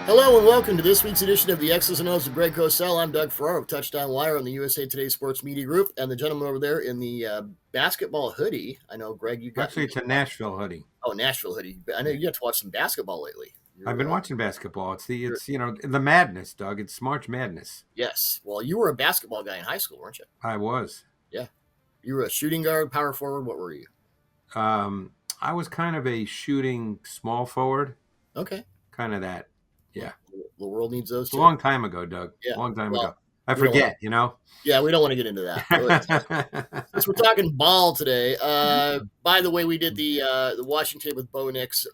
Hello and welcome to this week's edition of the X's and O's of Greg Cosell. I'm Doug Farrar of Touchdown Wire on the USA Today Sports Media Group, and the gentleman over there in the basketball hoodie. I know, Greg, you got Actually, it's a Nashville hoodie. Oh, Nashville hoodie. I know you got to watch some basketball lately. I've been watching basketball. It's the madness, Doug. It's March Madness. Yes. Well, you were a basketball guy in high school, weren't you? I was. Yeah. You were a shooting guard, power forward. What were you? I was kind of a shooting small forward. Okay. Kind of that. Yeah. The world needs those It's a too. long time ago, Doug. Yeah. Long time ago. I forget, Yeah, we don't want to get into that. Since we're talking ball today, by the way, we did the Washington with Bo Nix,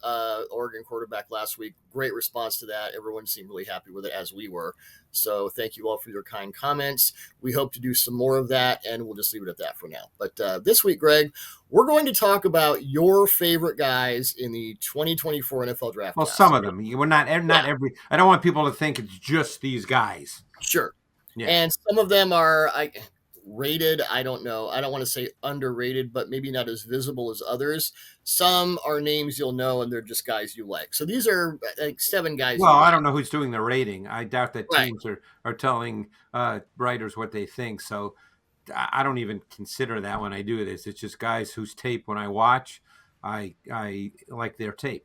Oregon quarterback last week. Great response to that. Everyone seemed really happy with it, as we were. So thank you all for your kind comments. We hope to do some more of that, and we'll just leave it at that for now. But this week, Greg, we're going to talk about your favorite guys in the 2024 NFL Draft. Well, some of them. We're not every. I don't want people to think it's just these guys. Sure. Yeah. And some of them are rated. I don't know. I don't want to say underrated, but maybe not as visible as others. Some are names you'll know, and they're just guys you like. So these are like 7 guys. Well, I don't know who's doing the rating. I doubt that teams are telling writers what they think. So I don't even consider that when I do this. It's just guys whose tape, when I watch, I like their tape.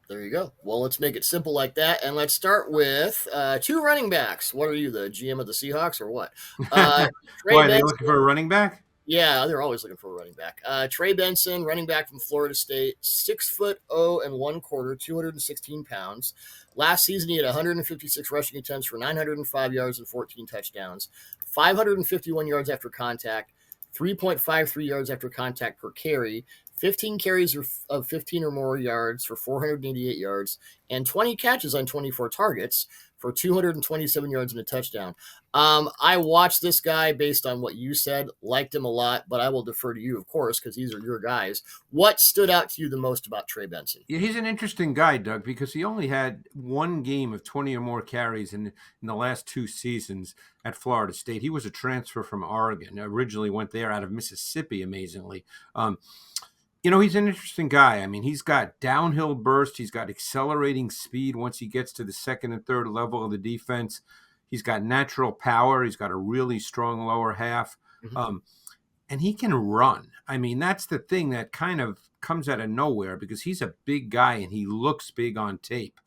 There you go. Well, let's make it simple like that. And let's start with 2 running backs. What are you, the GM of the Seahawks or what? Why, are they looking for a running back? Yeah, they're always looking for a running back. Trey Benson, running back from Florida State, 6'0" 216 pounds. Last season, he had 156 rushing attempts for 905 yards and 14 touchdowns, 551 yards after contact, 3.53 yards after contact per carry, 15 carries of 15 or more yards for 488 yards, and 20 catches on 24 targets for 227 yards and a touchdown. I watched this guy based on what you said, liked him a lot, but I will defer to you, of course, because these are your guys. What stood out to you the most about Trey Benson? Yeah, he's an interesting guy, Doug, because he only had one game of 20 or more carries in the last 2 seasons at Florida State. He was a transfer from Oregon. Originally went there out of Mississippi, amazingly. He's an interesting guy. I mean, he's got downhill burst. He's got accelerating speed once he gets to the second and third level of the defense. He's got natural power. He's got a really strong lower half. Mm-hmm. And he can run. I mean, that's the thing that kind of comes out of nowhere because he's a big guy and he looks big on tape.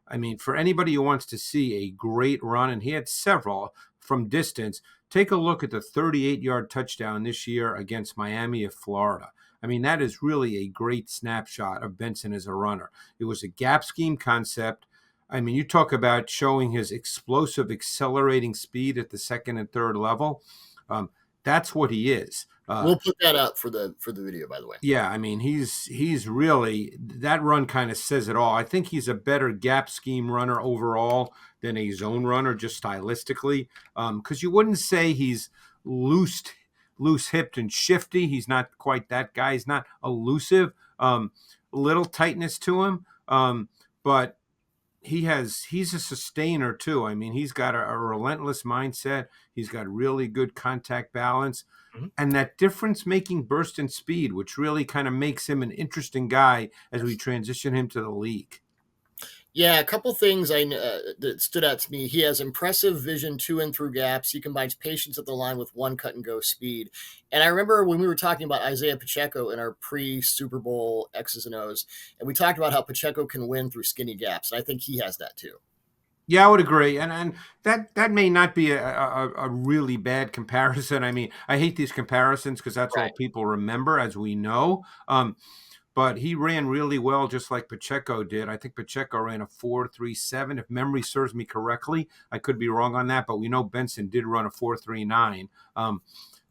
I mean, for anybody who wants to see a great run, and he had several from distance, take a look at the 38-yard touchdown this year against Miami of Florida. I mean, that is really a great snapshot of Benson as a runner. It was a gap scheme concept. I mean, you talk about showing his explosive, accelerating speed at the second and third level. That's what he is. We'll put that up for the video, by the way. Yeah, I mean, he's really, that run kind of says it all. I think he's a better gap scheme runner overall than a zone runner, just stylistically, because you wouldn't say he's loose-hipped and shifty. He's not quite that guy. He's not elusive. Little tightness to him, but he's a sustainer too. I mean, he's got a relentless mindset. He's got really good contact balance, and that difference-making burst in speed, which really kind of makes him an interesting guy as we transition him to the league. Yeah, a couple things that stood out to me. He has impressive vision to and through gaps. He combines patience at the line with one cut-and-go speed. And I remember when we were talking about Isaiah Pacheco in our pre-Super Bowl X's and O's, and we talked about how Pacheco can win through skinny gaps. And I think he has that too. Yeah, I would agree. And that may not be a really bad comparison. I mean, I hate these comparisons because that's all people remember, as we know. But he ran really well, just like Pacheco did. I think Pacheco ran a 4.37, if memory serves me correctly. I could be wrong on that, but we know Benson did run a 4.39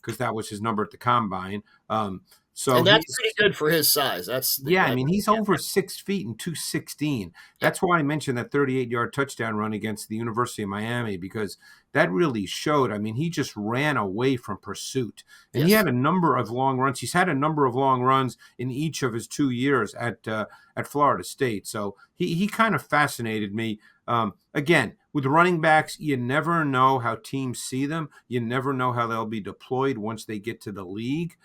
because that was his number at the combine. And that's pretty good for his size. I mean, he's over 6 feet and 216. That's why I mentioned that 38-yard touchdown run against the University of Miami, because that really showed. I mean, he just ran away from pursuit. And he had a number of long runs. He's had a number of long runs in each of his 2 years at Florida State. So he kind of fascinated me. Again, with running backs, you never know how teams see them. You never know how they'll be deployed once they get to the league.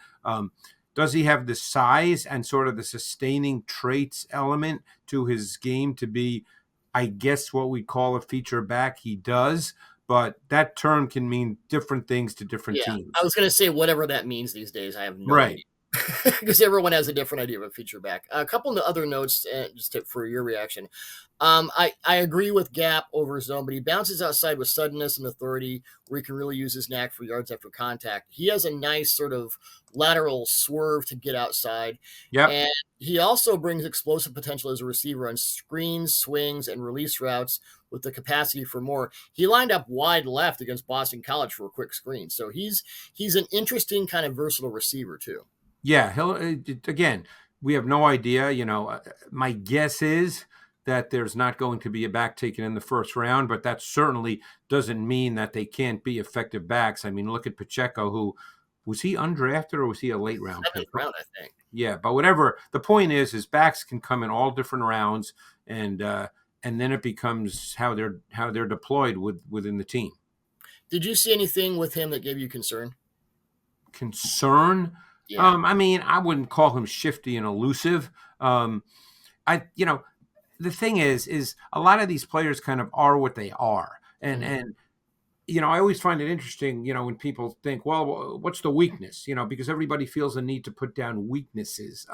Does he have the size and sort of the sustaining traits element to his game to be I guess, what we call a feature back. He does, but that term can mean different things to different Yeah, I teams. was going to say whatever that means these days. I have no Right. idea because everyone has a different idea of a feature back. A couple of other notes for your reaction. I agree with gap over zone, but he bounces outside with suddenness and authority where he can really use his knack for yards after contact. He has a nice sort of lateral swerve to get outside. Yep. And he also brings explosive potential as a receiver on screens, swings, and release routes with the capacity for more. He lined up wide left against Boston College for a quick screen. So he's an interesting kind of versatile receiver too. Yeah, he'll again. We have no idea. My guess is that there's not going to be a back taken in the first round, but that certainly doesn't mean that they can't be effective backs. I mean, look at Pacheco, who was he undrafted or was he a late round pick? 7th round, I think. Yeah, but whatever. The point is backs can come in all different rounds, and then it becomes how they're deployed within the team. Did you see anything with him that gave you concern? Concern? Yeah. I mean, I wouldn't call him shifty and elusive. The thing is a lot of these players kind of are what they are, and I always find it interesting, when people think, well, what's the weakness? Because everybody feels the need to put down weaknesses.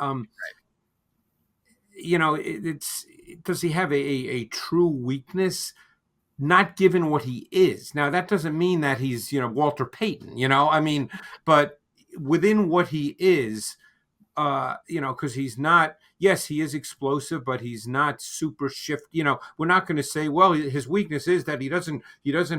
Does he have a true weakness? Not given what he is. Now, that doesn't mean that he's, Walter Payton, I mean, but within what he is, because he's not, yes, he is explosive, but he's not super shift. We're not going to say, well, his weakness is that he doesn't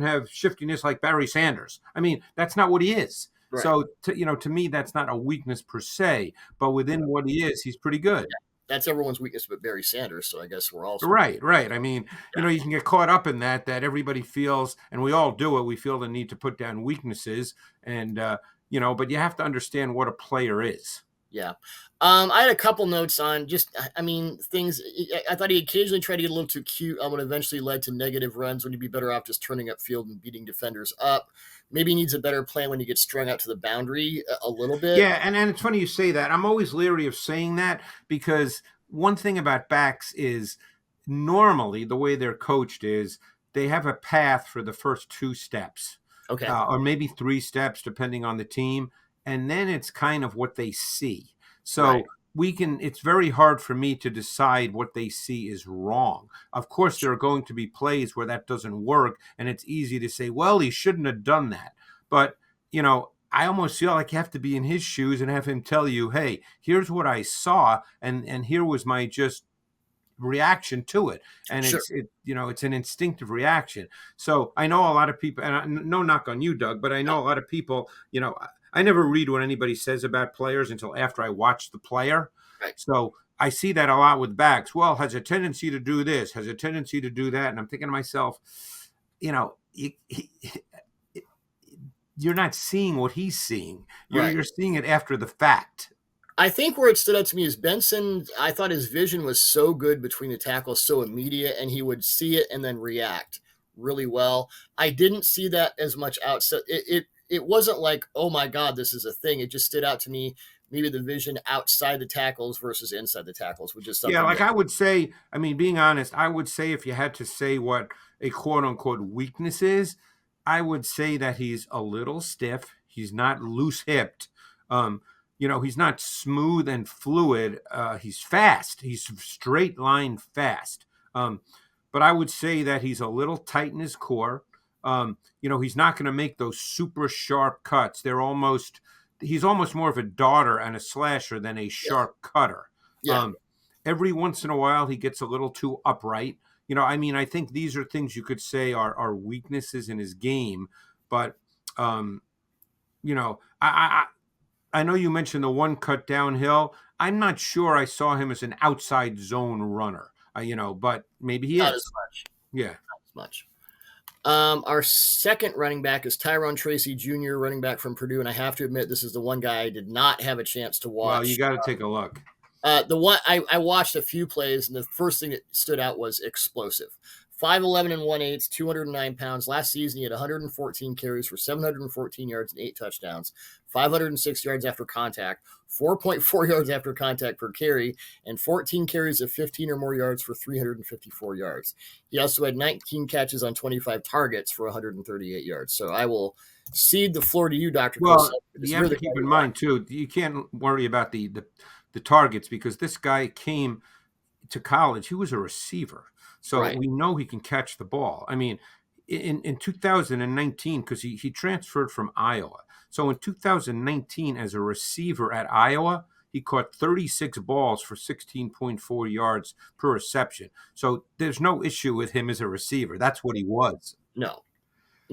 have shiftiness like Barry Sanders. I mean, that's not what he is. Right. So, to me, that's not a weakness per se, but within what he is, he's pretty good. Yeah. That's everyone's weakness but Barry Sanders, so I guess we're all right. I mean, you can get caught up in that everybody feels, and we all do it. We feel the need to put down weaknesses, and but you have to understand what a player is. Yeah. I had a couple notes on things. I thought he occasionally tried to get a little too cute, but eventually led to negative runs when he'd be better off just turning up field and beating defenders up. Maybe he needs a better plan when he gets strung out to the boundary a little bit. Yeah, and it's funny you say that. I'm always leery of saying that because one thing about backs is normally the way they're coached is they have a path for the first 2 steps. Okay. Or maybe 3 steps depending on the team. And then it's kind of what they see. So it's very hard for me to decide what they see is wrong. Of course, there are going to be plays where that doesn't work, and it's easy to say, well, he shouldn't have done that. But, I almost feel like you have to be in his shoes and have him tell you, hey, here's what I saw, and here was my just reaction to it. And it's an instinctive reaction. So I know a lot of people, and no knock on you, Doug, but I know a lot of people, I never read what anybody says about players until after I watch the player. Right. So I see that a lot with backs. Well, has a tendency to do this, has a tendency to do that. And I'm thinking to myself, you're not seeing what he's seeing. You're seeing it after the fact. I think where it stood out to me is Benson. I thought his vision was so good between the tackles, so immediate, and he would see it and then react really well. I didn't see that as much outside. It wasn't like, oh my God, this is a thing. It just stood out to me. Maybe the vision outside the tackles versus inside the tackles, which is something. Yeah, I would say, being honest, I would say if you had to say what a quote unquote weakness is, I would say that he's a little stiff. He's not loose hipped. He's not smooth and fluid. He's fast. He's straight line fast. But I would say that he's a little tight in his core. He's not going to make those super sharp cuts. He's almost more of a darter and a slasher than a sharp cutter. Yeah. Every once in a while, he gets a little too upright. I think these are things you could say are weaknesses in his game. But, I know you mentioned the one cut downhill. I'm not sure I saw him as an outside zone runner, but maybe he Not is. as much. Yeah. Not as much. Our second running back is Tyrone Tracy Jr., running back from Purdue. And I have to admit, this is the one guy I did not have a chance to watch. Well, you got to take a look. The one I watched a few plays, and the first thing that stood out was explosive. 5'11" and 1/8, 209 pounds. Last season, he had 114 carries for 714 yards and 8 touchdowns, 506 yards after contact, 4.4 yards after contact per carry, and 14 carries of 15 or more yards for 354 yards. He also had 19 catches on 25 targets for 138 yards. So I will cede the floor to you, Dr. Well, Cosell. you have to keep in mind, too, you can't worry about the targets because this guy came to college. He was a receiver. So Right. we know he can catch the ball. I mean, in 2019, because he transferred from Iowa. So in 2019, as a receiver at Iowa, he caught 36 balls for 16.4 yards per reception. So there's no issue with him as a receiver. That's what he was. No,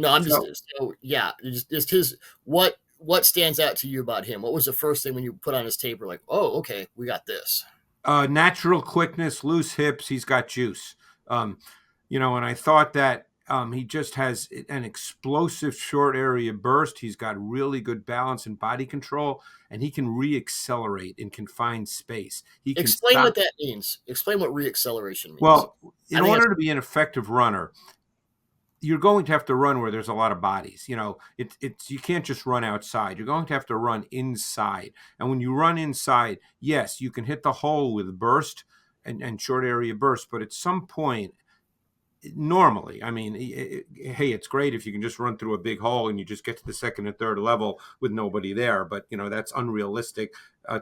I'm just So so yeah. Just his what stands out to you about him? What was the first thing when you put on his tape? We're like, oh, okay, we got this. natural quickness, loose hips. He's got juice. Um, and I thought that he just has an explosive short area burst. He's got really good balance and body control, and he can re-accelerate in confined space. He can Explain stop. what that means. Explain what re-acceleration means. Well, in order to be an effective runner, you're going to have to run where there's a lot of bodies. It's you can't just run outside. You're going to have to run inside. And when you run inside, yes, you can hit the hole with burst and short area burst, but at some point, normally, I mean, hey, it's great if you can just run through a big hole and you just get to the second and third level with nobody there, but that's unrealistic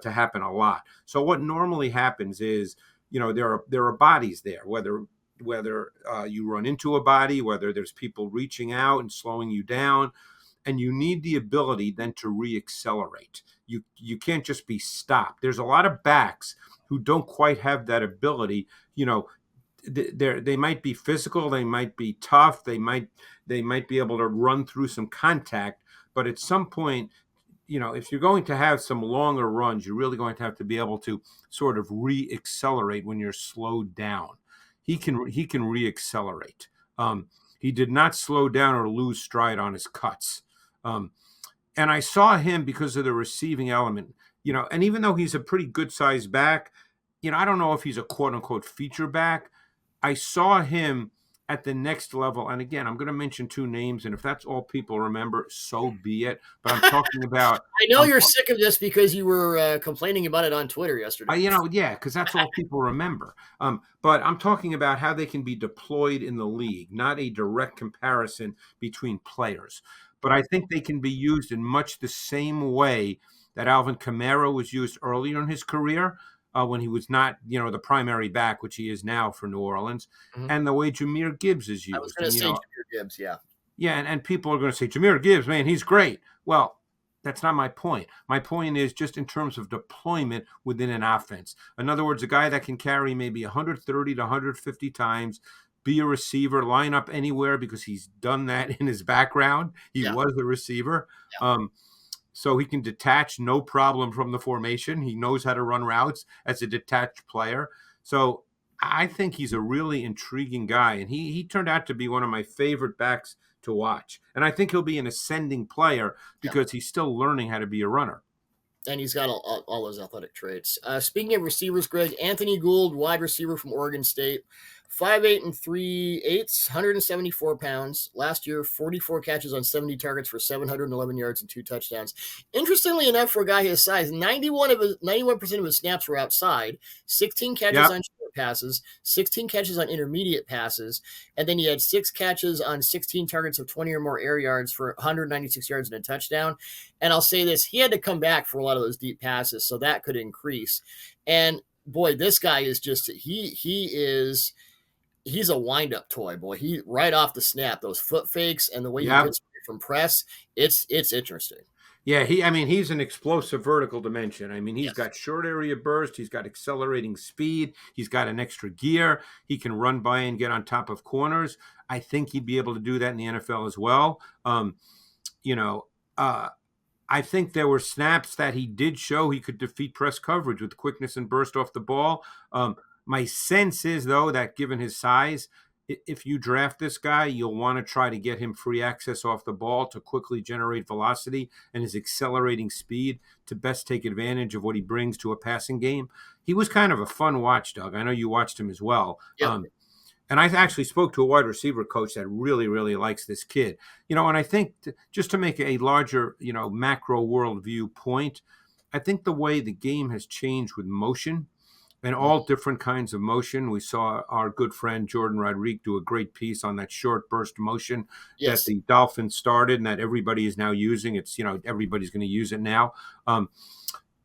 to happen a lot. So what normally happens is, there are bodies there, whether you run into a body, whether there's people reaching out and slowing you down, and you need the ability then to re-accelerate. You can't just be stopped. There's a lot of backs who don't quite have that ability. They might be physical, they might be tough, they might be able to run through some contact, but at some point, if you're going to have some longer runs, you're really going to have to be able to sort of re-accelerate when you're slowed down. He can re-accelerate. He did not slow down or lose stride on his cuts. And I saw him because of the receiving element, and even though he's a pretty good sized back, I don't know if he's a quote unquote feature back. I saw him at the next level. And again, I'm going to mention two names. And if that's all people remember, so be it. But I'm talking about. I know you're sick of this because you were complaining about it on Twitter yesterday. Yeah, because that's all people remember. But I'm talking about how they can be deployed in the league, not a direct comparison between players. But I think they can be used in much the same way that Alvin Kamara was used earlier in his career. When he was not, the primary back, which he is now for New Orleans, and the way Jahmyr Gibbs is used. I was going to say Jahmyr Gibbs, yeah. Yeah, and people are going to say, Jahmyr Gibbs, man, he's great. Well, that's not my point. My point is just in terms of deployment within an offense. In other words, a guy that can carry maybe 130 to 150 times, be a receiver, line up anywhere because he's done that in his background. He was a receiver. Yeah. So he can detach no problem from the formation. He knows how to run routes as a detached player. So I think he's a really intriguing guy. And he turned out to be one of my favorite backs to watch. And I think he'll be an ascending player because he's still learning how to be a runner. And he's got all those athletic traits. Speaking of receivers, Greg, Anthony Gould, wide receiver from Oregon State, 5'8" and 3/8, 174 pounds. Last year, 44 catches on 70 targets for 711 yards and 2 touchdowns. Interestingly enough, for a guy his size, 91% of his snaps were outside, 16 catches on short passes, 16 catches on intermediate passes, and then he had 6 catches on 16 targets of 20 or more air yards for 196 yards and a touchdown. And I'll say this, he had to come back for a lot of those deep passes, so that could increase. And boy, this guy is just he's a wind-up toy, boy. He right off the snap, those foot fakes and the way he gets from press, it's interesting. Yeah, he's an explosive vertical dimension. I mean, he's got short area burst, he's got accelerating speed, he's got an extra gear, he can run by and get on top of corners. I think he'd be able to do that in the NFL as well. I think there were snaps that he did show he could defeat press coverage with quickness and burst off the ball. My sense is, though, that given his size, if you draft this guy, you'll want to try to get him free access off the ball to quickly generate velocity and his accelerating speed to best take advantage of what he brings to a passing game. He was kind of a fun watch, Doug. I know you watched him as well. Yeah. And I actually spoke to a wide receiver coach that really, really likes this kid. And I think just to make a larger, macro worldview point, I think the way the game has changed with motion and all different kinds of motion. We saw our good friend Jordan Rodriguez do a great piece on that short burst motion that Yes. the Dolphins started and that everybody is now using. It's, everybody's going to use it now.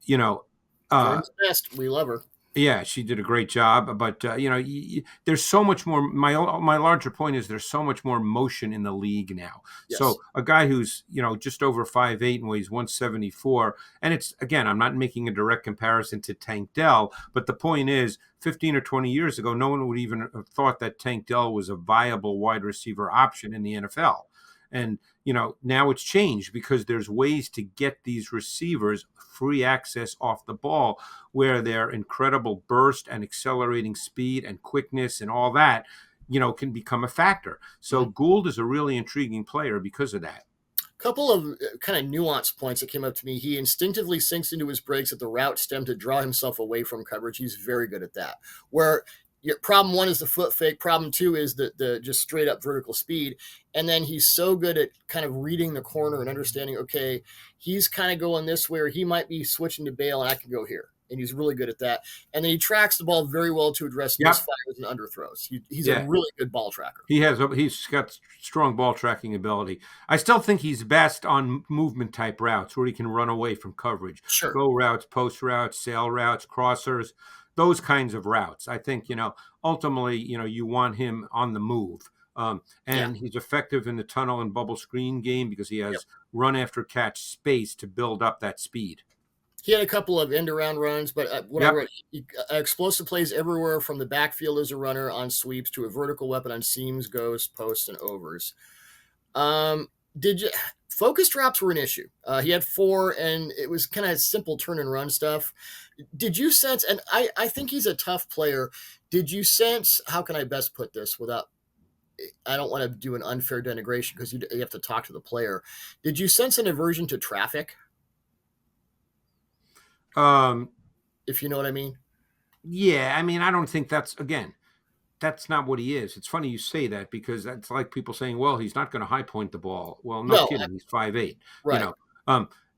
You know, uh, Jordan's best. We love her. yeah, she did a great job, but there's so much more. My larger point is there's so much more motion in the league now. Yes. So a guy who's just over 5'8" and weighs 174, and it's again, I'm not making a direct comparison to Tank Dell, but the point is, 15 or 20 years ago, no one would even have thought that Tank Dell was a viable wide receiver option in the NFL. And now it's changed because there's ways to get these receivers free access off the ball where their incredible burst and accelerating speed and quickness and all that, can become a factor. So Gould is a really intriguing player because of that. Couple of kind of nuanced points that came up to me. He instinctively sinks into his breaks at the route stem to draw himself away from coverage. He's very good at that. Where problem one is the foot fake. Problem two is the just straight up vertical speed. And then he's so good at kind of reading the corner and understanding, okay, he's kind of going this way, or he might be switching to bail and I can go here. And he's really good at that. And then he tracks the ball very well to address misfires and underthrows. He's a really good ball tracker. He's got strong ball tracking ability. I still think he's best on movement type routes where he can run away from coverage. Sure. Go routes, post routes, sail routes, crossers, those kinds of routes. I think, ultimately, you want him on the move. He's effective in the tunnel and bubble screen game because he has run after catch space to build up that speed. He had a couple of end-around runs, but explosive plays everywhere from the backfield as a runner on sweeps to a vertical weapon on seams, goes, posts, and overs. Focus drops were an issue. He had 4, and it was kind of simple turn and run stuff. Did you sense, and I think he's a tough player, did you sense, how can I best put this without, I don't want to do an unfair denigration because you have to talk to the player. Did you sense an aversion to traffic? If you know what I mean. Yeah, I mean, I don't think that's not what he is. It's funny you say that because that's like people saying, well, he's not going to high point the ball. Well, no kidding. He's 5'8". Right.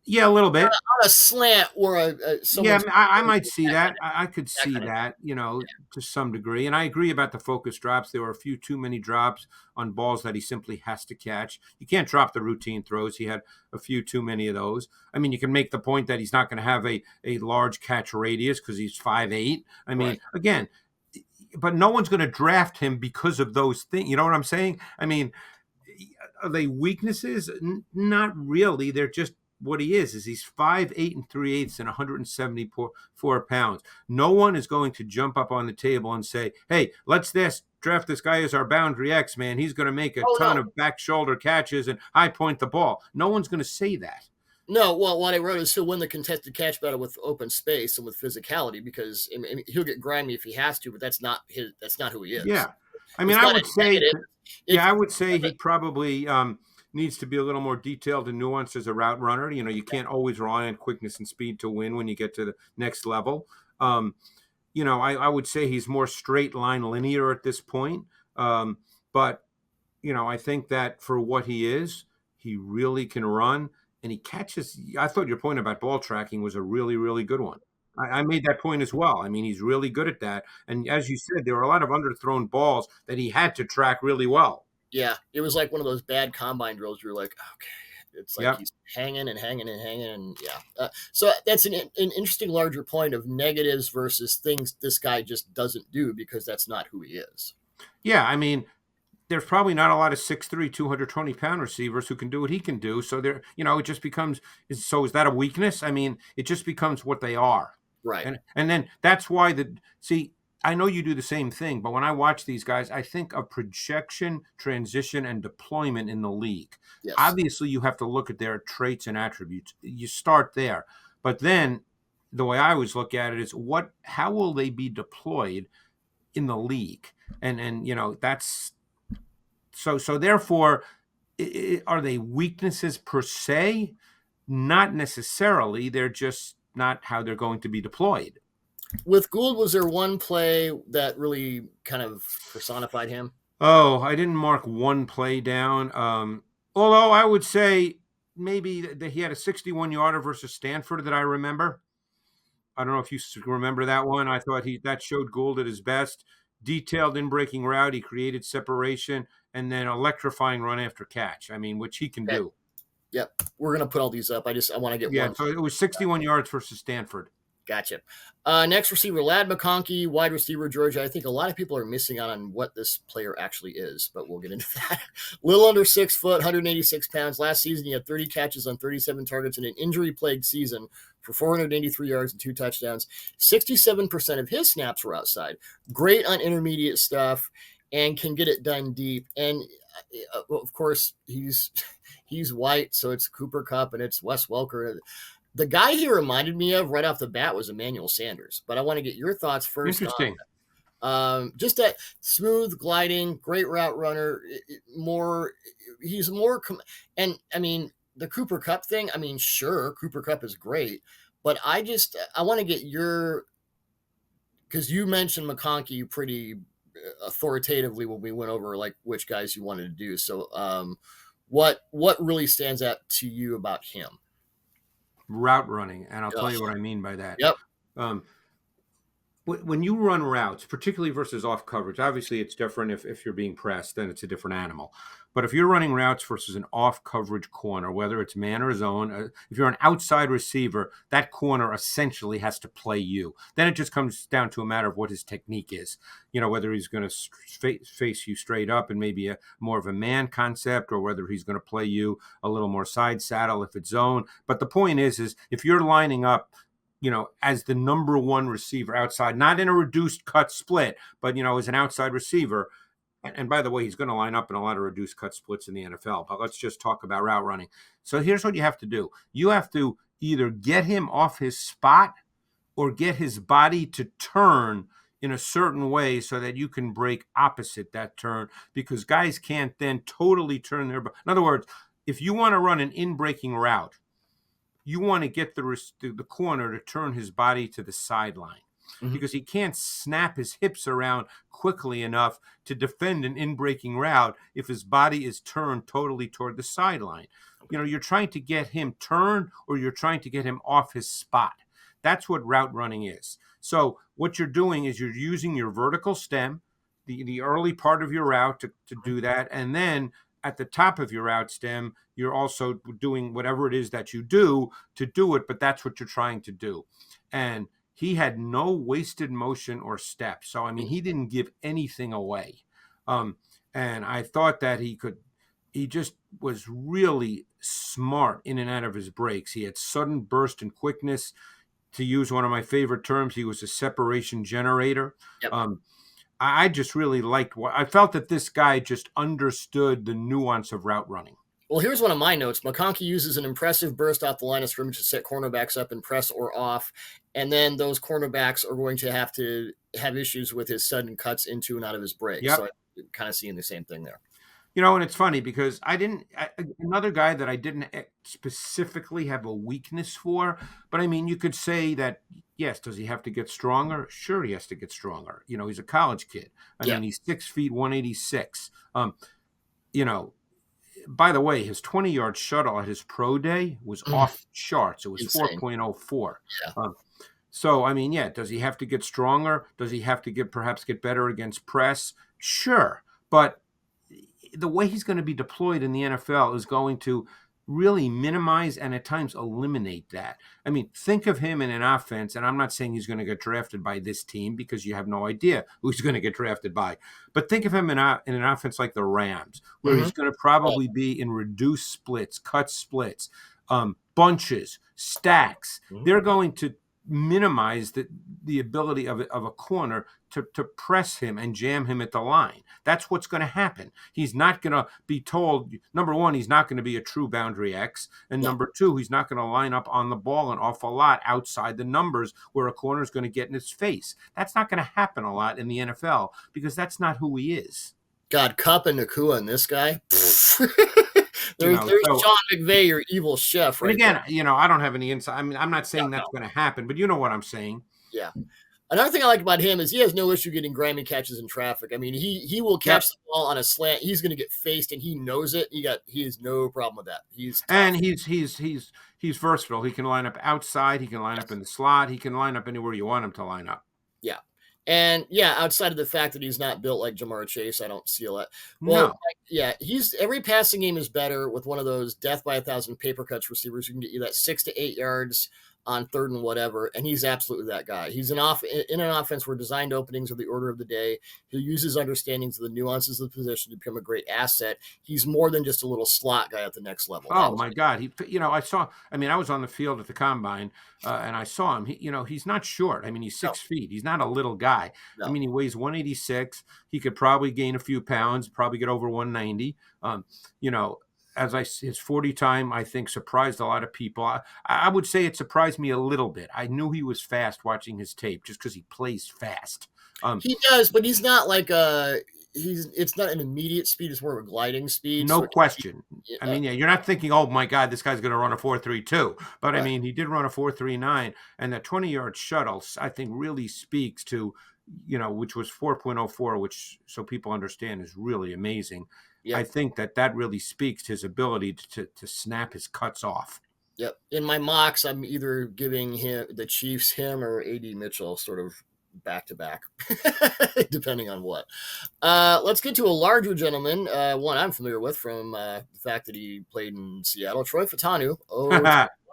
Yeah, a little bit. On a slant or I might see that. I could see that, to some degree. And I agree about the focus drops. There were a few too many drops on balls that he simply has to catch. You can't drop the routine throws. He had a few too many of those. I mean, you can make the point that he's not going to have a large catch radius because he's 5'8". I mean, again, but no one's going to draft him because of those things. You know what I'm saying? I mean, are they weaknesses? Not really. They're just what he is he's 5'8" and 3/8 and 174 pounds. No one is going to jump up on the table and say, hey, let's draft this guy as our boundary X, man. He's going to make a ton of back shoulder catches and high point the ball. No one's going to say that. No, well, what I wrote is he'll win the contested catch battle with open space and with physicality because he'll get grimy if he has to, but that's not who he is. Yeah. I mean, I would say he probably needs to be a little more detailed and nuanced as a route runner. You can't always rely on quickness and speed to win when you get to the next level. I would say he's more straight line linear at this point. But I think that for what he is, he really can run and he catches. I thought your point about ball tracking was a really, really good one. I made that point as well. I mean, he's really good at that. And as you said, there were a lot of underthrown balls that he had to track really well. Yeah, it was like one of those bad combine drills. You're like, okay, it's like he's hanging and hanging and hanging, and So that's an interesting larger point of negatives versus things this guy just doesn't do because that's not who he is. Yeah, I mean, there's probably not a lot of 6'3", 220-pound receivers who can do what he can do. So there, it just becomes. So is that a weakness? I mean, it just becomes what they are. Right. And then that's why I know you do the same thing, but when I watch these guys, I think of projection, transition, and deployment in the league. Yes. Obviously, you have to look at their traits and attributes. You start there. But then the way I always look at it is how will they be deployed in the league? And that's so therefore, are they weaknesses per se? Not necessarily. They're just not how they're going to be deployed. With Gould, was there one play that really kind of personified him? Oh, I didn't mark one play down. Although I would say maybe that he had a 61-yarder versus Stanford that I remember. I don't know if you remember that one. I thought that showed Gould at his best. Detailed in breaking route, he created separation, and then electrifying run after catch. I mean, which he can Okay. do. Yep. We're going to put all these up. I want to get Yeah, one. so it was 61 yards versus Stanford. Gotcha. Next receiver, Lad McConkey, wide receiver, Georgia. I think a lot of people are missing out on what this player actually is, but we'll get into that. Little under 6 foot, 186 pounds. Last season, he had 30 catches on 37 targets in an injury-plagued season for 483 yards and 2 touchdowns. 67% of his snaps were outside. Great on intermediate stuff and can get it done deep. And, of course, he's white, so it's Cooper Kupp and it's Wes Welker. The guy he reminded me of right off the bat was Emmanuel Sanders, but I want to get your thoughts first. Interesting. Just that smooth gliding, great route runner. He's more, and I mean the Cooper Kupp thing. I mean, sure, Cooper Kupp is great, but I want to get because you mentioned McConkey pretty authoritatively when we went over like which guys you wanted to do. So, what really stands out to you about him? Route running, and I'll tell you what I mean by that. Yep. When you run routes, particularly versus off coverage, obviously it's different if you're being pressed, then it's a different animal. But if you're running routes versus an off coverage corner, whether it's man or zone, if you're an outside receiver, that corner essentially has to play you. Then it just comes down to a matter of what his technique is. Whether he's going to face you straight up and maybe more of a man concept, or whether he's going to play you a little more side saddle if it's zone. But the point is if you're lining up, as the number one receiver outside, not in a reduced cut split, but, as an outside receiver. And by the way, he's going to line up in a lot of reduced cut splits in the NFL. But let's just talk about route running. So here's what you have to do. You have to either get him off his spot or get his body to turn in a certain way so that you can break opposite that turn, because guys can't then totally turn their body. In other words, if you want to run an in-breaking route, you want to get the corner to turn his body to the sideline, because he can't snap his hips around quickly enough to defend an in-breaking route if his body is turned totally toward the sideline. You're trying to get him turned, or you're trying to get him off his spot. That's what route running is. So what you're doing is you're using your vertical stem, the early part of your route to do that, and then at the top of your route stem, you're also doing whatever it is that you do to do it, but that's what you're trying to do. And he had no wasted motion or step. So, I mean, he didn't give anything away. And I thought that he just was really smart in and out of his breaks. He had sudden burst and quickness. To use one of my favorite terms, he was a separation generator. Yep. I just really liked I felt that this guy just understood the nuance of route running. Well, here's one of my notes. McConkey uses an impressive burst off the line of scrimmage to set cornerbacks up and press or off. And then those cornerbacks are going to have issues with his sudden cuts into and out of his break. Yep. So I'm kind of seeing the same thing there. And it's funny because another guy that I didn't specifically have a weakness for, but I mean, you could say that, yes, does he have to get stronger? Sure, he has to get stronger. He's a college kid. I mean, he's 6 feet, 186. By the way, his 20-yard shuttle at his pro day was off charts. It was 4.04. Yeah. So, I mean, does he have to get stronger? Does he have to perhaps get better against press? Sure. But the way he's going to be deployed in the NFL is going to really minimize and at times eliminate that. I mean, think of him in an offense, and I'm not saying he's going to get drafted by this team because you have no idea who he's going to get drafted by. But think of him in an offense like the Rams, where he's going to probably be in reduced splits, cut splits, bunches, stacks. They're going to minimize the ability of a corner to press him and jam him at the line. That's what's going to happen. He's not going to be told, number one, he's not going to be a true boundary X, and number two, he's not going to line up on the ball an awful lot outside the numbers where a corner is going to get in his face. That's not going to happen a lot in the NFL because that's not who he is. God, Kupp and Nakua and this guy. There's Sean McVay, your evil chef. Right. And again, I don't have any insight. I mean, I'm not saying that's going to happen, but you know what I'm saying. Yeah. Another thing I like about him is he has no issue getting Grammy catches in traffic. I mean, he will catch the ball on a slant. He's going to get faced, and he knows it. He has no problem with that. He's tough. And he's versatile. He can line up outside. He can line up in the slot. He can line up anywhere you want him to line up. Yeah. And outside of the fact that he's not built like Jamar Chase, I don't see a lot. No. He's every passing game is better with one of those death by 1,000 paper cuts receivers who can get you that 6 to 8 yards on third and whatever, and he's absolutely that guy. He's in an offense where designed openings are the order of the day. He uses understandings of the nuances of the position to become a great asset. He's more than just a little slot guy at the next level. Oh my God! I was on the field at the combine, and I saw him. He's not short. I mean, he's 6 feet. He's not a little guy. No. I mean, he weighs 186. He could probably gain a few pounds, probably get over 190. His 40 time, I think, surprised a lot of people. I would say it surprised me a little bit. I knew he was fast watching his tape just because he plays fast. He does, but he's not like it's not an immediate speed. It's more of a gliding speed. No question. You're not thinking, oh my God, this guy's going to run a 4.32. But right. I mean, he did run a 4.39, and that 20-yard shuttle, I think, really speaks to, which was 4.04, which, so people understand, is really amazing. Yep. I think that really speaks to his ability to snap his cuts off. Yep. In my mocks, I'm either giving the Chiefs or A.D. Mitchell sort of back to back, depending on what. Let's get to a larger gentleman, one I'm familiar with from the fact that he played in Seattle, Troy Fautanu.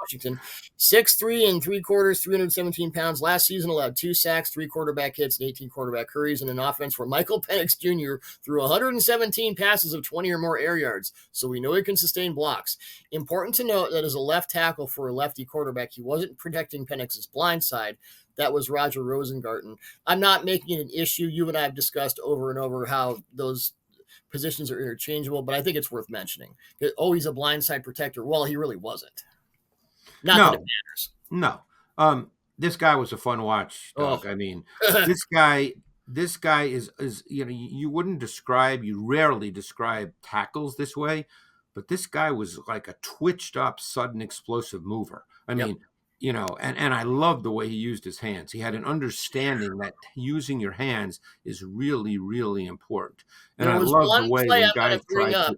Washington, 6'3 3/4, 317 pounds. Last season allowed 2 sacks, 3 quarterback hits, and 18 quarterback hurries in an offense where Michael Penix Jr. threw 117 passes of 20 or more air yards, so we know he can sustain blocks. Important to note that as a left tackle for a lefty quarterback, he wasn't protecting Penix's blind side. That was Roger Rosengarten. I'm not making it an issue. You and I have discussed over and over how those positions are interchangeable, but I think it's worth mentioning. Oh, he's a blindside protector. Well, he really wasn't. Not that it matters. No. This guy was a fun watch, Doug. I mean, this guy is you rarely describe tackles this way, but this guy was like a twitched up, sudden, explosive mover. I mean, and I love the way he used his hands. He had an understanding that using your hands is really, really important. And I love the way the guy tried to.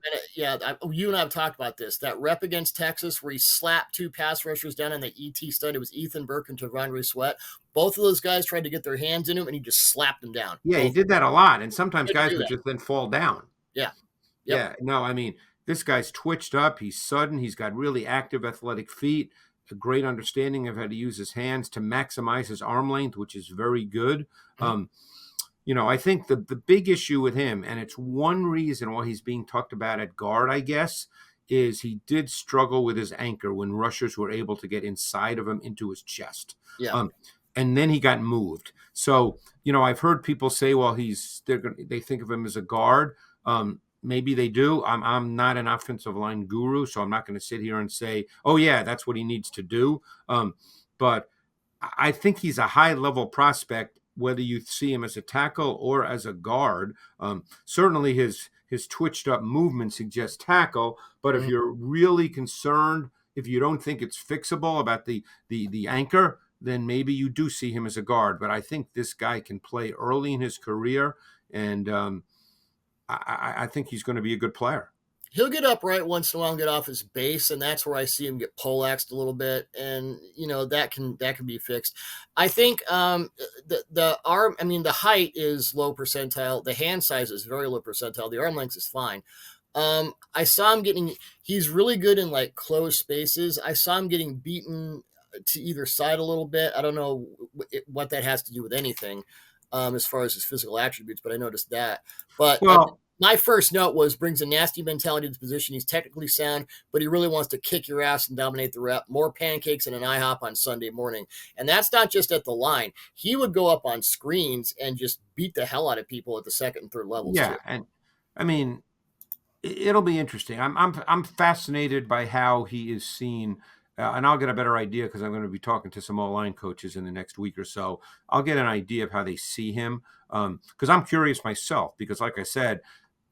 You and I have talked about this. That rep against Texas where he slapped 2 pass rushers down on the ET stud. It was Ethan Burke and Tavondre Sweat. Both of those guys tried to get their hands in him, and he just slapped them down. Yeah, he did that a lot. And sometimes guys would just then fall down. Yeah. Yep. Yeah. No, I mean, this guy's twitched up. He's sudden. He's got really active athletic feet. A great understanding of how to use his hands to maximize his arm length, which is very good. I think the big issue with him, and it's one reason why he's being talked about at guard, I guess, is he did struggle with his anchor when rushers were able to get inside of him into his chest. Yeah. And then he got moved. So, I've heard people say, well, they think of him as a guard. Maybe they do. I'm not an offensive line guru, so I'm not going to sit here and say, oh, yeah, that's what he needs to do. But I think he's a high-level prospect, whether you see him as a tackle or as a guard. Certainly his twitched-up movement suggests tackle, but if you're really concerned, if you don't think it's fixable about the anchor, then maybe you do see him as a guard. But I think this guy can play early in his career, and I think he's going to be a good player. He'll get upright once in a while and get off his base, and that's where I see him get poleaxed a little bit, and that can be fixed. I think the arm, the height is low percentile, the hand size is very low percentile, the arm length is fine. I saw him he's really good in like closed spaces. I saw him getting beaten to either side a little bit. I don't know what that has to do with anything. As far as his physical attributes, but I noticed that. But my first note brings a nasty mentality to the position. He's technically sound, but he really wants to kick your ass and dominate the rep. More pancakes and an IHOP on Sunday morning. And that's not just at the line. He would go up on screens and just beat the hell out of people at the second and third levels. Yeah, too. And it'll be interesting. I'm fascinated by how he is seen. And I'll get a better idea because I'm going to be talking to some O-line coaches in the next week or so. I'll get an idea of how they see him because I'm curious myself. Because, like I said,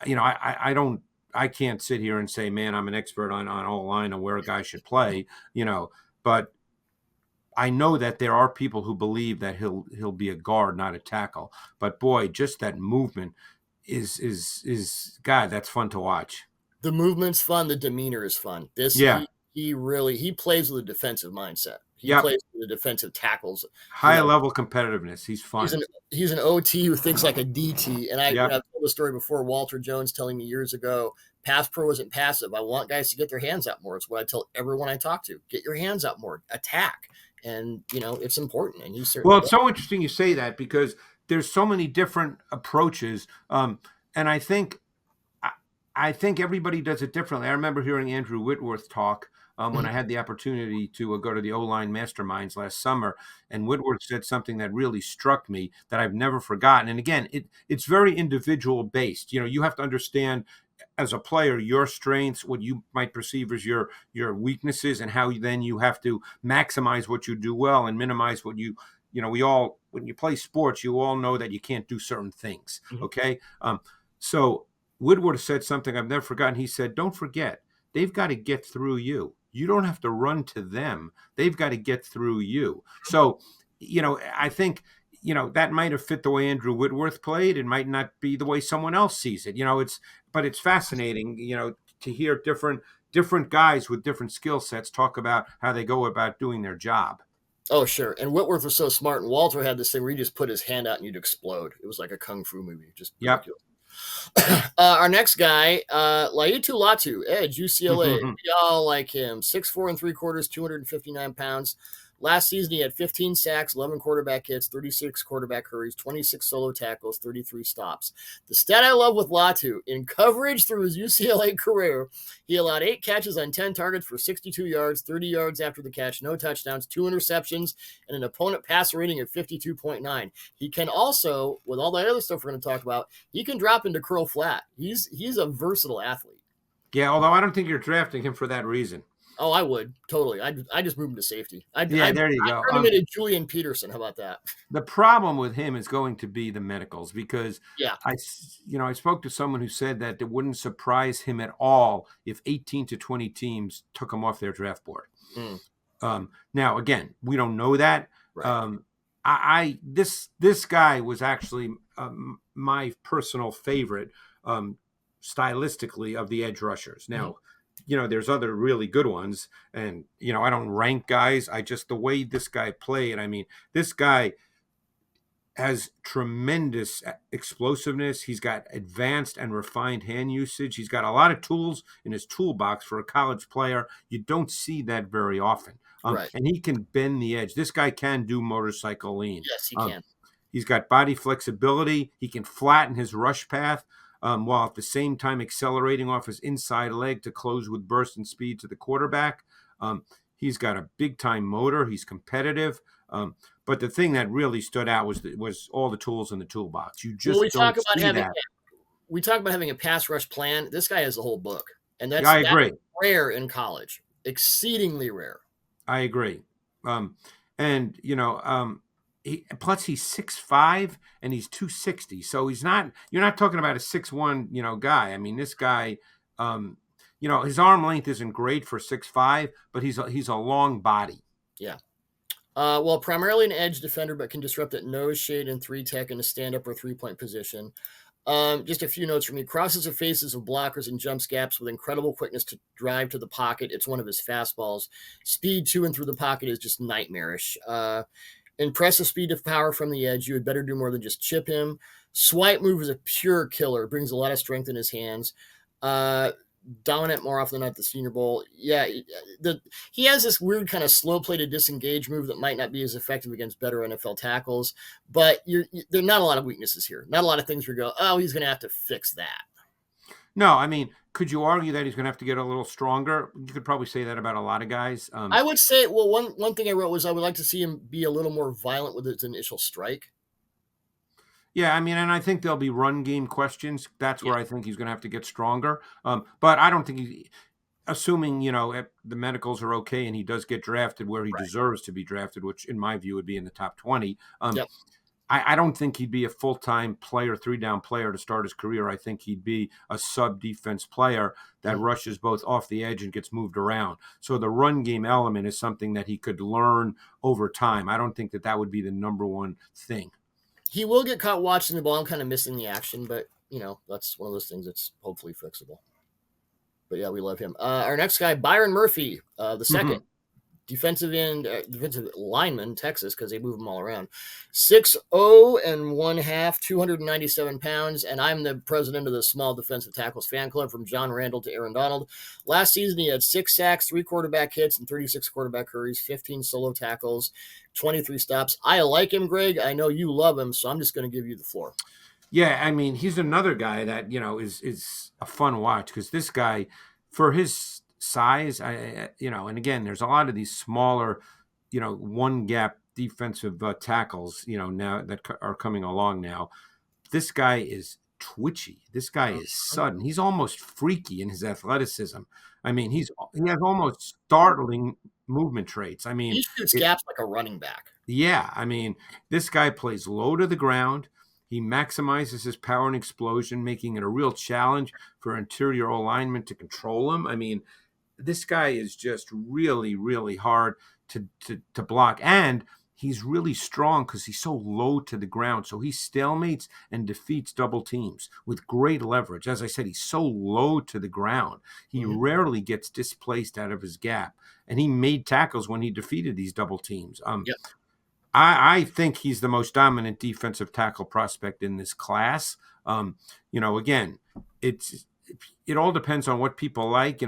I can't sit here and say, man, I'm an expert on O-line and where a guy should play. But I know that there are people who believe that he'll be a guard, not a tackle. But boy, just that movement is God, that's fun to watch. The movement's fun. The demeanor is fun. Yeah. He plays with a defensive mindset. He Yep. plays with the defensive tackles. High level competitiveness. He's fun. He's an OT who thinks like a DT. And I've told the story before. Walter Jones telling me years ago, pass pro isn't passive. I want guys to get their hands out more. It's what I tell everyone I talk to. Get your hands out more. Attack. And it's important. And well, it's so interesting you say that, because there's so many different approaches. And I think everybody does it differently. I remember hearing Andrew Whitworth talk when I had the opportunity to go to the O-line masterminds last summer. And Whitworth said something that really struck me that I've never forgotten. And again, it's very individual based. You have to understand as a player your strengths, what you might perceive as your weaknesses, and how then you have to maximize what you do well and minimize what when you play sports, you all know that you can't do certain things. Okay. So Woodward said something I've never forgotten. He said, don't forget, they've got to get through you. You don't have to run to them. They've got to get through you. So, I think, that might have fit the way Andrew Whitworth played. It might not be the way someone else sees it. But it's fascinating, to hear different guys with different skill sets talk about how they go about doing their job. Oh, sure. And Whitworth was so smart. And Walter had this thing where he just put his hand out and you'd explode. It was like a kung fu movie. Just ridiculous. Our next guy, Latu, edge, UCLA. We all like him. 6'4 3/4, 259 pounds. Last season, he had 15 sacks, 11 quarterback hits, 36 quarterback hurries, 26 solo tackles, 33 stops. The stat I love with Latu, in coverage through his UCLA career, he allowed 8 catches on 10 targets for 62 yards, 30 yards after the catch, no touchdowns, 2 interceptions, and an opponent passer rating of 52.9. He can also, with all that other stuff we're going to talk about, he can drop into curl flat. He's a versatile athlete. Yeah, although I don't think you're drafting him for that reason. Oh, I would totally. I just moved him to safety. There you go. I turned him into Julian Peterson. How about that? The problem with him is going to be the medicals, because I spoke to someone who said that it wouldn't surprise him at all if 18 to 20 teams took him off their draft board. Now, again, we don't know that. Right. This guy was actually my personal favorite stylistically of the edge rushers. Now. There's other really good ones, and, I don't rank guys. The way this guy played, this guy has tremendous explosiveness. He's got advanced and refined hand usage. He's got a lot of tools in his toolbox for a college player. You don't see that very often. Right. And he can bend the edge. This guy can do motorcycle lean. Yes, he can. He's got body flexibility. He can flatten his rush path. While at the same time accelerating off his inside leg to close with burst and speed to the quarterback. He's got a big-time motor. He's competitive. But the thing that really stood out was all the tools in the toolbox. You just don't see that. We talk about having a pass rush plan. This guy has the whole book. And that's rare in college. Exceedingly rare. I agree. Plus he's 6'5" and he's 260. So you're not talking about a 6'1", guy. This guy, his arm length isn't great for 6'5", but he's a long body. Yeah. Primarily an edge defender, but can disrupt at nose, shade, and 3-tech in a stand-up or 3-point position. Just a few notes from me. Crosses the faces of blockers and jumps gaps with incredible quickness to drive to the pocket. It's one of his fastballs. Speed to and through the pocket is just nightmarish. Impressive speed of power from the edge. You had better do more than just chip him. Swipe move is a pure killer. Brings a lot of strength in his hands. Dominant more often than not at the Senior Bowl. Yeah, he has this weird kind of slow play to disengage move that might not be as effective against better NFL tackles. But there are not a lot of weaknesses here. Not a lot of things where you go, oh, he's going to have to fix that. No, could you argue that he's going to have to get a little stronger? You could probably say that about a lot of guys. I would say, one thing I wrote was I would like to see him be a little more violent with his initial strike. Yeah, and I think there'll be run game questions. That's where I think he's going to have to get stronger. But I don't think assuming, the medicals are okay and he does get drafted where he deserves to be drafted, which in my view would be in the top 20. I don't think he'd be a full-time player, 3-down player to start his career. I think he'd be a sub-defense player that rushes both off the edge and gets moved around. So the run game element is something that he could learn over time. I don't think that would be the number one thing. He will get caught watching the ball and kind of missing the action, but, that's one of those things that's hopefully fixable. But, yeah, we love him. Our next guy, Byron Murphy, the second. Defensive lineman, Texas, because they move them all around. 6'0" and 1/2, 297 pounds, and I'm the president of the Small Defensive Tackles fan club from John Randall to Aaron Donald. Last season, he had 6 sacks, 3 quarterback hits, and 36 quarterback hurries, 15 solo tackles, 23 stops. I like him, Greg. I know you love him, so I'm just going to give you the floor. Yeah, I mean, he's another guy that, is a fun watch because this guy, for his size, and again, there's a lot of these smaller, one gap defensive tackles, now that are coming along now. This guy is twitchy. This guy is sudden. He's almost freaky in his athleticism. I mean, he has almost startling movement traits. I mean, he shoots gaps like a running back. Yeah, I mean, this guy plays low to the ground. He maximizes his power and explosion, making it a real challenge for interior alignment to control him. I mean, this guy is just really, really hard to block. And he's really strong because he's so low to the ground. So he stalemates and defeats double teams with great leverage. As I said, he's so low to the ground. He rarely gets displaced out of his gap. And he made tackles when he defeated these double teams. I think he's the most dominant defensive tackle prospect in this class. Again, it all depends on what people like.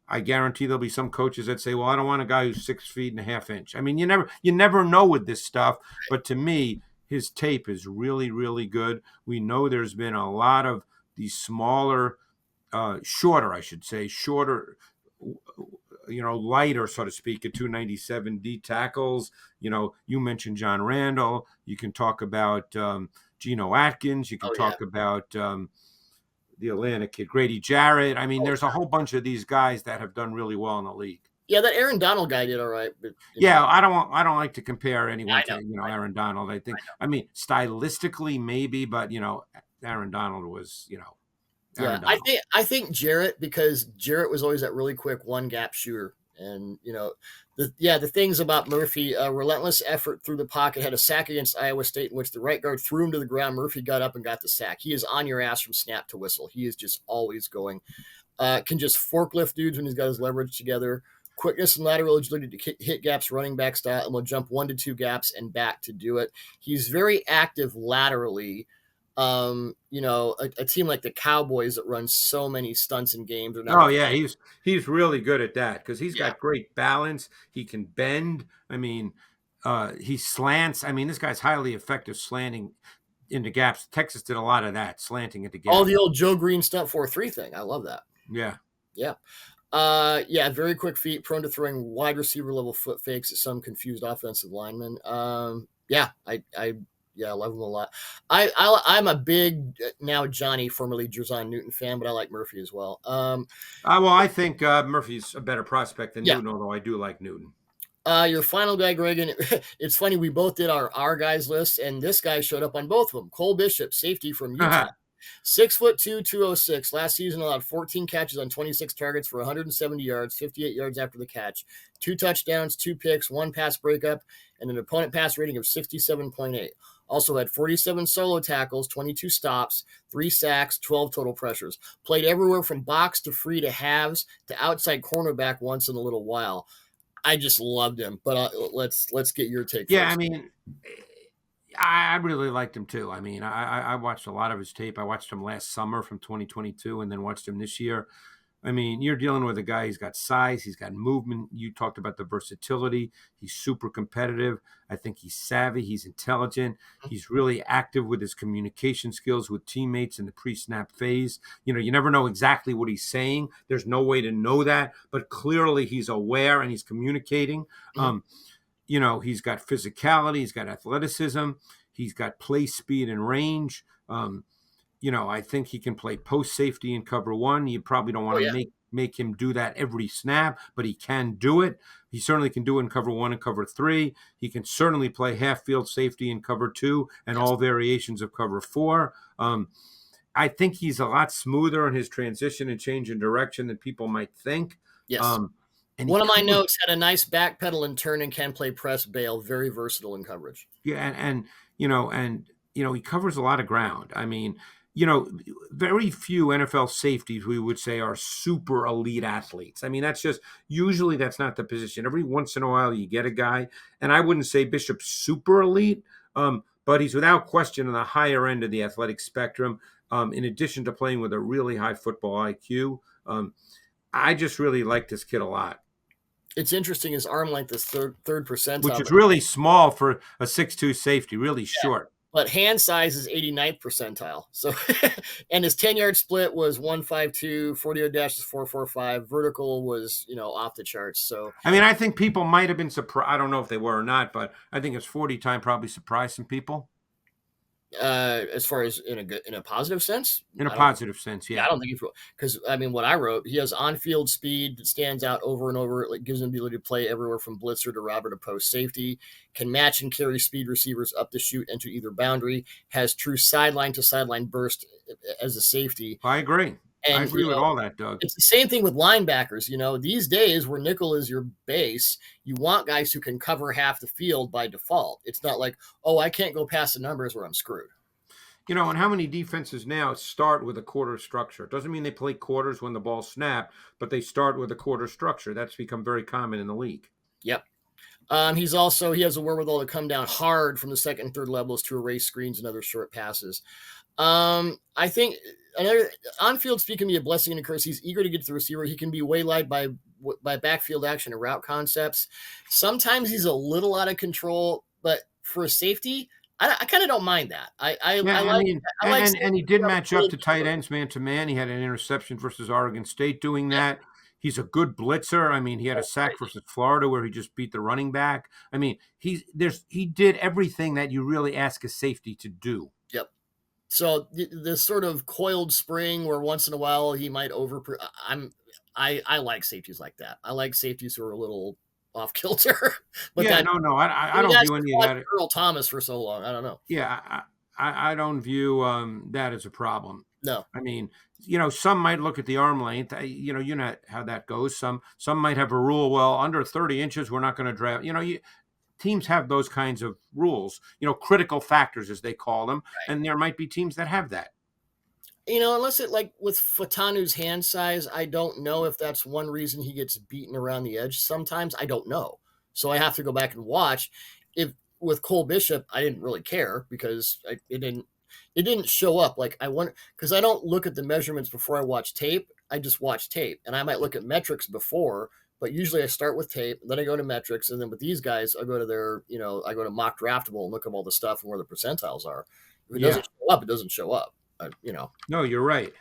I guarantee there'll be some coaches that say, well, I don't want a guy who's 6'1.5 feet. I mean, you never know with this stuff. But to me, his tape is really, really good. We know there's been a lot of these smaller, shorter, lighter, so to speak, at 297 D tackles. You mentioned John Randall. You can talk about Geno Atkins. You can talk about the Atlanta kid, Grady Jarrett. I mean, there's a whole bunch of these guys that have done really well in the league. Yeah, that Aaron Donald guy did all right. But, I don't like to compare anyone to Aaron Donald. I mean, stylistically maybe, but Aaron Donald was Aaron Donald. I think Jarrett, because Jarrett was always that really quick one gap shooter. And, the things about Murphy, relentless effort through the pocket, had a sack against Iowa State in which the right guard threw him to the ground. Murphy got up and got the sack. He is on your ass from snap to whistle. He is just always going. Can just forklift dudes when he's got his leverage together. Quickness and lateral agility to hit gaps running back style, and will jump 1 to 2 gaps and back to do it. He's very active laterally. A team like the Cowboys that runs so many stunts in games. He's really good at that because he's got great balance. He can bend. I mean, he slants. I mean, this guy's highly effective slanting into gaps. Texas did a lot of that, slanting into gaps. Oh, the old Joe Green stunt 4-3 thing. I love that. Yeah. Very quick feet, prone to throwing wide receiver level foot fakes at some confused offensive linemen. I love him a lot. I'm a big now Johnny, formerly Jerzon Newton fan, but I like Murphy as well. I think Murphy's a better prospect than Newton, although I do like Newton. Your final guy, Greg, and it's funny, we both did our guys list, and this guy showed up on both of them. Cole Bishop, safety from Utah. 6'2", 206. Last season allowed 14 catches on 26 targets for 170 yards, 58 yards after the catch, 2 touchdowns, 2 picks, 1 pass breakup, and an opponent pass rating of 67.8. Also had 47 solo tackles, 22 stops, 3 sacks, 12 total pressures. Played everywhere from box to free to halves to outside cornerback once in a little while. I just loved him, but let's get your take. Yeah, first. I mean, I really liked him too. I mean, I watched a lot of his tape. I watched him last summer from 2022 and then watched him this year. I mean, you're dealing with a guy, he's got size, he's got movement. You talked about the versatility. He's super competitive. I think he's savvy. He's intelligent. He's really active with his communication skills with teammates in the pre-snap phase. You never know exactly what he's saying. There's no way to know that, but clearly he's aware and he's communicating. He's got physicality. He's got athleticism. He's got play speed and range. I think he can play post safety in cover 1. You probably don't want to make him do that every snap, but he can do it. He certainly can do it in cover 1 and cover 3. He can certainly play half field safety in cover 2 and all variations of cover 4. I think he's a lot smoother in his transition and change in direction than people might think. Yes. And one of my notes had a nice backpedal and turn and can play press bail. Very versatile in coverage. Yeah, and he covers a lot of ground. I mean, very few NFL safeties we would say are super elite athletes. I mean, that's not the position. Every once in a while you get a guy, and I wouldn't say Bishop's super elite, but he's without question on the higher end of the athletic spectrum. In addition to playing with a really high football IQ, I just really like this kid a lot. It's interesting. His arm length is third percentile, which is really small for a 6'2" safety, really short. But hand size is 89th percentile. So, and his 10-yard split was 152, 40-yard dash is 445. Vertical was, off the charts. So, I mean, I think people might have been surprised. I don't know if they were or not, but I think his 40 time probably surprised some people. As far as in a positive sense? In a positive sense, yeah. I don't think because what I wrote, he has on-field speed that stands out over and over. It gives him the ability to play everywhere from blitzer to robber to post safety, can match and carry speed receivers up the chute and to either boundary, has true sideline to sideline burst as a safety. I agree. And, I agree with all that, Doug. It's the same thing with linebackers. These days where nickel is your base, you want guys who can cover half the field by default. It's not like, I can't go past the numbers where I'm screwed. And how many defenses now start with a quarter structure? It doesn't mean they play quarters when the ball's snapped, but they start with a quarter structure. That's become very common in the league. Yep. He has a wherewithal to come down hard from the second and third levels to erase screens and other short passes. I think another on-field speed can be a blessing and a curse. He's eager to get to the receiver. He can be waylaid by backfield action and route concepts. Sometimes he's a little out of control, but for a safety, I kind of don't mind that. And he did match up to tight ends man to man. He had an interception versus Oregon State doing that. He's a good blitzer. I mean, he had a sack versus Florida where he just beat the running back. I mean, he did everything that you really ask a safety to do. Yep. So this sort of coiled spring where once in a while he might I like safeties like that. I like safeties who are a little off kilter. But I don't view any of that. Earl Thomas for so long. I don't know. Yeah, I don't view that as a problem. No. I mean, some might look at the arm length. You know how that goes. Some might have a rule. Well, under 30 inches, we're not going to draft. Teams have those kinds of rules. Critical factors as they call them, right. And there might be teams that have that. Unless it like with Fautanu's hand size, I don't know if that's one reason he gets beaten around the edge. Sometimes I don't know, so I have to go back and watch. If with Cole Bishop, I didn't really care because it didn't show up. Like I want because I don't look at the measurements before I watch tape. I just watch tape, and I might look at metrics before, but usually I start with tape, then I go to metrics, and then with these guys, I go to I go to mock draftable and look up all the stuff and where the percentiles are. If it doesn't show up, it doesn't show up. No, you're right.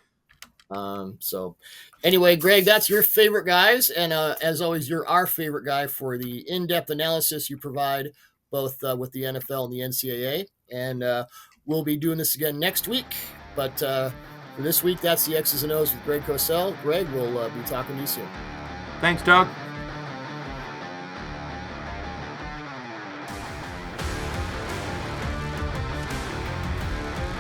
So anyway, Greg, that's your favorite guys. And as always, you're our favorite guy for the in-depth analysis you provide both with the NFL and the NCAA. And we'll be doing this again next week. But for this week, that's the X's and O's with Greg Cosell. Greg, we'll be talking to you soon. Thanks, Doug.